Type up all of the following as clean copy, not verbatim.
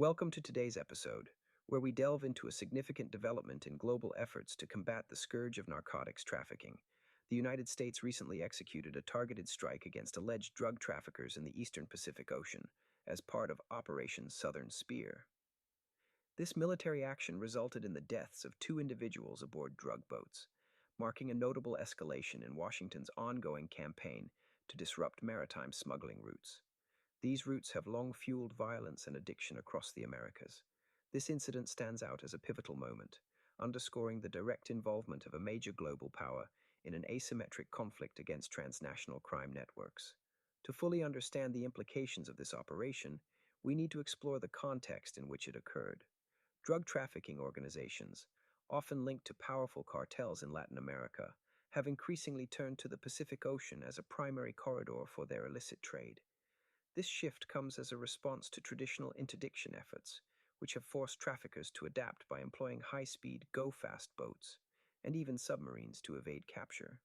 Welcome to today's episode, where we delve into a significant development in global efforts to combat the scourge of narcotics trafficking. The United States recently executed a targeted strike against alleged drug traffickers in the eastern Pacific Ocean as part of Operation Southern Spear. This military action resulted in the deaths of two individuals aboard drug boats, marking a notable escalation in Washington's ongoing campaign to disrupt maritime smuggling routes. These routes have long fueled violence and addiction across the Americas. This incident stands out as a pivotal moment, underscoring the direct involvement of a major global power in an asymmetric conflict against transnational crime networks. To fully understand the implications of this operation, we need to explore the context in which it occurred. Drug trafficking organizations, often linked to powerful cartels in Latin America, have increasingly turned to the Pacific Ocean as a primary corridor for their illicit trade. This shift comes as a response to traditional interdiction efforts, which have forced traffickers to adapt by employing high-speed, go-fast boats, and even submarines to evade capture.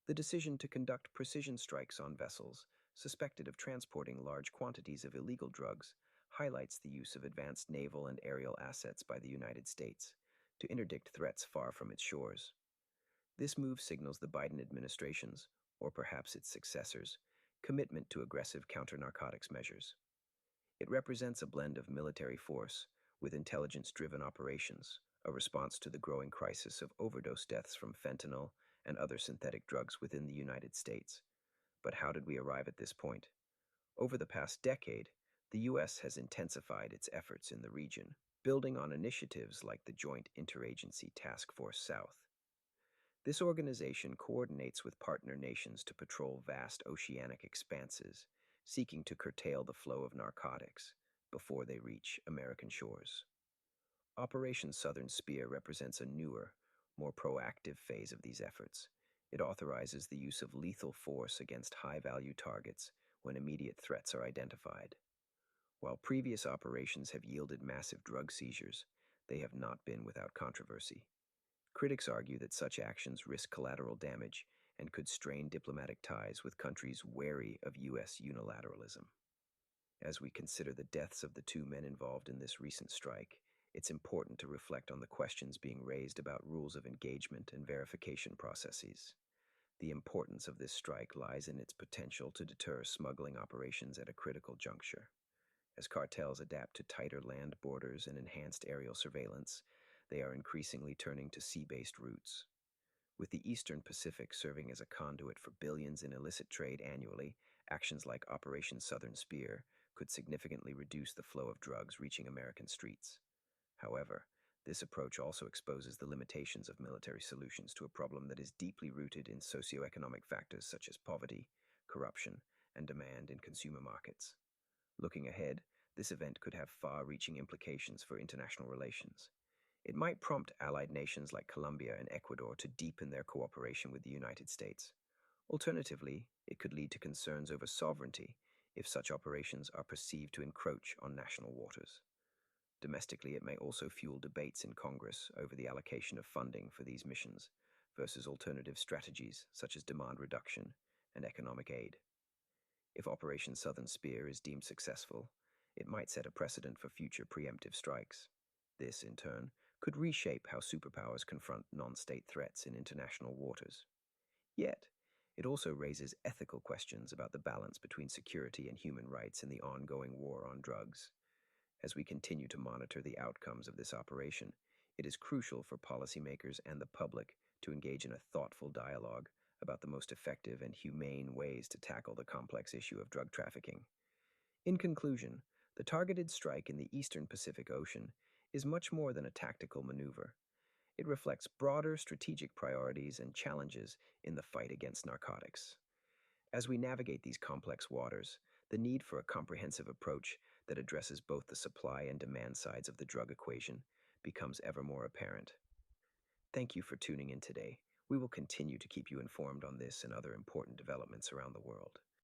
The decision to conduct precision strikes on vessels suspected of transporting large quantities of illegal drugs highlights the use of advanced naval and aerial assets by the United States to interdict threats far from its shores. This move signals the Biden administration's, or perhaps its successors, commitment to aggressive counter-narcotics measures. It represents a blend of military force with intelligence-driven operations, a response to the growing crisis of overdose deaths from fentanyl and other synthetic drugs within the United States. But how did we arrive at this point? Over the past decade, the U.S. has intensified its efforts in the region, building on initiatives like the Joint Interagency Task Force South. This organization coordinates with partner nations to patrol vast oceanic expanses, seeking to curtail the flow of narcotics before they reach American shores. Operation Southern Spear represents a newer, more proactive phase of these efforts. It authorizes the use of lethal force against high-value targets when immediate threats are identified. While previous operations have yielded massive drug seizures, they have not been without controversy. Critics argue that such actions risk collateral damage and could strain diplomatic ties with countries wary of U.S. unilateralism. As we consider the deaths of the two men involved in this recent strike, it's important to reflect on the questions being raised about rules of engagement and verification processes. The importance of this strike lies in its potential to deter smuggling operations at a critical juncture. As cartels adapt to tighter land borders and enhanced aerial surveillance, they are increasingly turning to sea-based routes. With the Eastern Pacific serving as a conduit for billions in illicit trade annually, actions like Operation Southern Spear could significantly reduce the flow of drugs reaching American streets. However, this approach also exposes the limitations of military solutions to a problem that is deeply rooted in socioeconomic factors such as poverty, corruption, and demand in consumer markets. Looking ahead, this event could have far-reaching implications for international relations. It might prompt allied nations like Colombia and Ecuador to deepen their cooperation with the United States. Alternatively, it could lead to concerns over sovereignty if such operations are perceived to encroach on national waters. Domestically, it may also fuel debates in Congress over the allocation of funding for these missions versus alternative strategies such as demand reduction and economic aid. If Operation Southern Spear is deemed successful, it might set a precedent for future preemptive strikes. This, in turn, could reshape how superpowers confront non-state threats in international waters. Yet, it also raises ethical questions about the balance between security and human rights in the ongoing war on drugs. As we continue to monitor the outcomes of this operation, it is crucial for policymakers and the public to engage in a thoughtful dialogue about the most effective and humane ways to tackle the complex issue of drug trafficking. In conclusion, the targeted strike in the eastern Pacific Ocean is much more than a tactical maneuver. It reflects broader strategic priorities and challenges in the fight against narcotics. As we navigate these complex waters, the need for a comprehensive approach that addresses both the supply and demand sides of the drug equation becomes ever more apparent. Thank you for tuning in today. We will continue to keep you informed on this and other important developments around the world.